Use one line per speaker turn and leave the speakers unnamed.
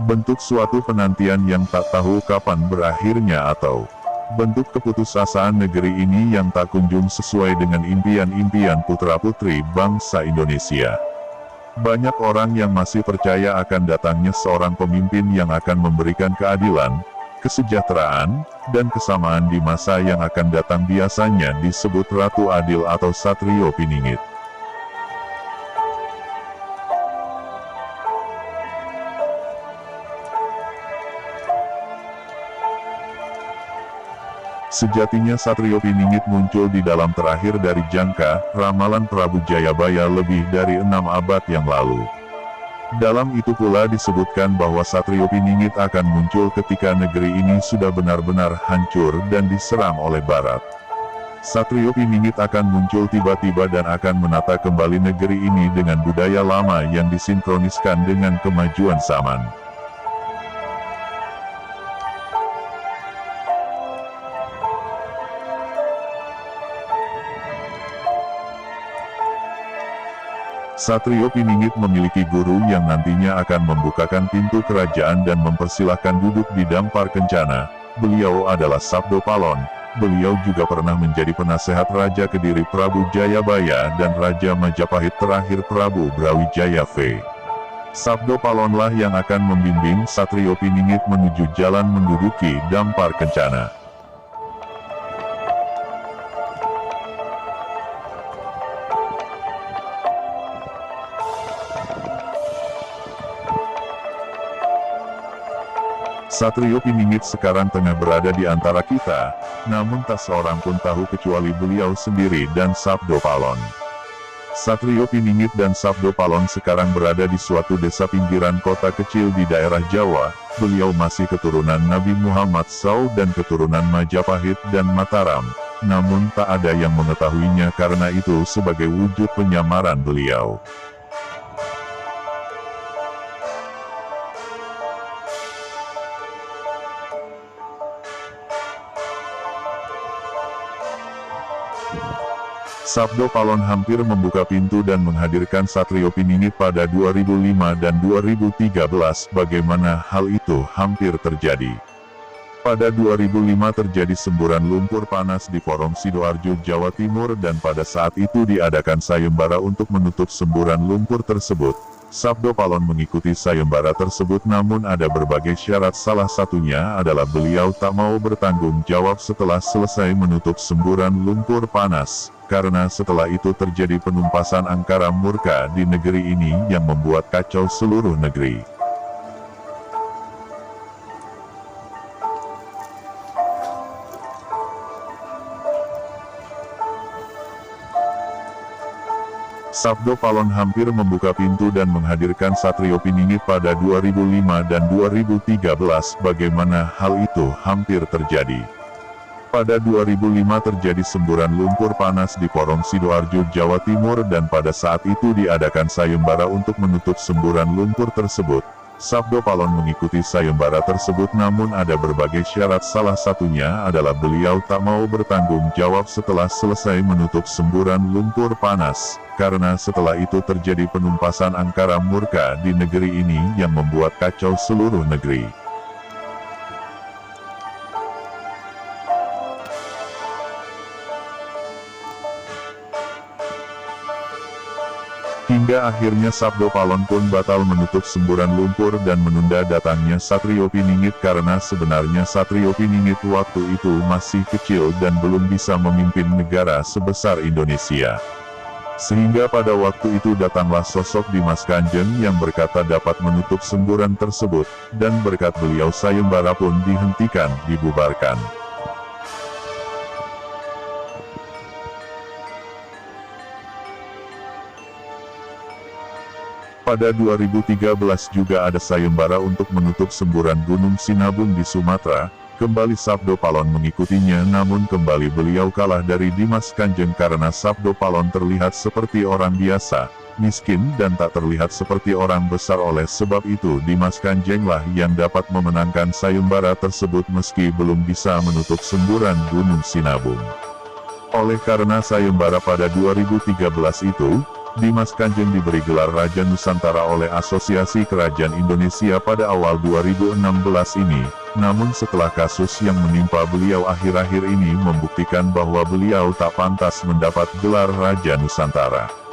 bentuk suatu penantian yang tak tahu kapan berakhirnya atau bentuk keputusasaan negeri ini yang tak kunjung sesuai dengan impian-impian putra-putri bangsa Indonesia. Banyak orang yang masih percaya akan datangnya seorang pemimpin yang akan memberikan keadilan, kesejahteraan, dan kesamaan di masa yang akan datang, biasanya disebut Ratu Adil atau Satrio Piningit. Sejatinya Satrio Piningit muncul di dalam terakhir dari jangka ramalan Prabu Jayabaya lebih dari 6 abad yang lalu. Dalam itu pula disebutkan bahwa Satrio Piningit akan muncul ketika negeri ini sudah benar-benar hancur dan diserang oleh Barat. Satrio Piningit akan muncul tiba-tiba dan akan menata kembali negeri ini dengan budaya lama yang disinkroniskan dengan kemajuan zaman. Satrio Piningit memiliki guru yang nantinya akan membukakan pintu kerajaan dan mempersilahkan duduk di dampar kencana. Beliau adalah Sabdo Palon. Beliau juga pernah menjadi penasehat Raja Kediri Prabu Jayabaya dan Raja Majapahit terakhir Prabu Brawijaya V. Sabdo Palonlah yang akan membimbing Satrio Piningit menuju jalan menduduki dampar kencana. Satrio Piningit sekarang tengah berada di antara kita, namun tak seorang pun tahu kecuali beliau sendiri dan Sabdo Palon. Satrio Piningit dan Sabdo Palon sekarang berada di suatu desa pinggiran kota kecil di daerah Jawa. Beliau masih keturunan Nabi Muhammad SAW dan keturunan Majapahit dan Mataram, namun tak ada yang mengetahuinya karena itu sebagai wujud penyamaran beliau. Sabdo Palon hampir membuka pintu dan menghadirkan Satrio Piningit pada 2005 dan 2013. Bagaimana hal itu hampir terjadi? Pada 2005 terjadi semburan lumpur panas di Porong Sidoarjo, Jawa Timur, dan pada saat itu diadakan sayembara untuk menutup semburan lumpur tersebut. Sabdo Palon mengikuti sayembara tersebut, namun ada berbagai syarat, salah satunya adalah beliau tak mau bertanggung jawab setelah selesai menutup semburan lumpur panas, karena setelah itu terjadi penumpasan angkara murka di negeri ini yang membuat kacau seluruh negeri. Sabdo Palon hampir membuka pintu dan menghadirkan Satrio Piningit pada 2005 dan 2013. Bagaimana hal itu hampir terjadi? Pada 2005 terjadi semburan lumpur panas di Porong Sidoarjo, Jawa Timur, dan pada saat itu diadakan sayembara untuk menutup semburan lumpur tersebut. Sabdo Palon mengikuti sayembara tersebut, namun ada berbagai syarat, salah satunya adalah beliau tak mau bertanggung jawab setelah selesai menutup semburan lumpur panas, karena setelah itu terjadi penumpasan angkara murka di negeri ini yang membuat kacau seluruh negeri. Hingga akhirnya Sabdo Palon pun batal menutup semburan lumpur dan menunda datangnya Satrio Piningit karena sebenarnya Satrio Piningit waktu itu masih kecil dan belum bisa memimpin negara sebesar Indonesia. Sehingga pada waktu itu datanglah sosok Dimas Kanjeng yang berkata dapat menutup semburan tersebut, dan berkat beliau sayembara pun dihentikan, dibubarkan. Pada 2013 juga ada sayembara untuk menutup semburan Gunung Sinabung di Sumatera. Kembali Sabdo Palon mengikutinya, namun kembali beliau kalah dari Dimas Kanjeng karena Sabdo Palon terlihat seperti orang biasa, miskin dan tak terlihat seperti orang besar. Oleh sebab itu Dimas Kanjenglah yang dapat memenangkan sayembara tersebut meski belum bisa menutup semburan Gunung Sinabung. Oleh karena sayembara pada 2013 itu, Dimas Kanjeng diberi gelar Raja Nusantara oleh Asosiasi Kerajaan Indonesia pada awal 2016 ini, namun setelah kasus yang menimpa beliau akhir-akhir ini membuktikan bahwa beliau tak pantas mendapat gelar Raja Nusantara.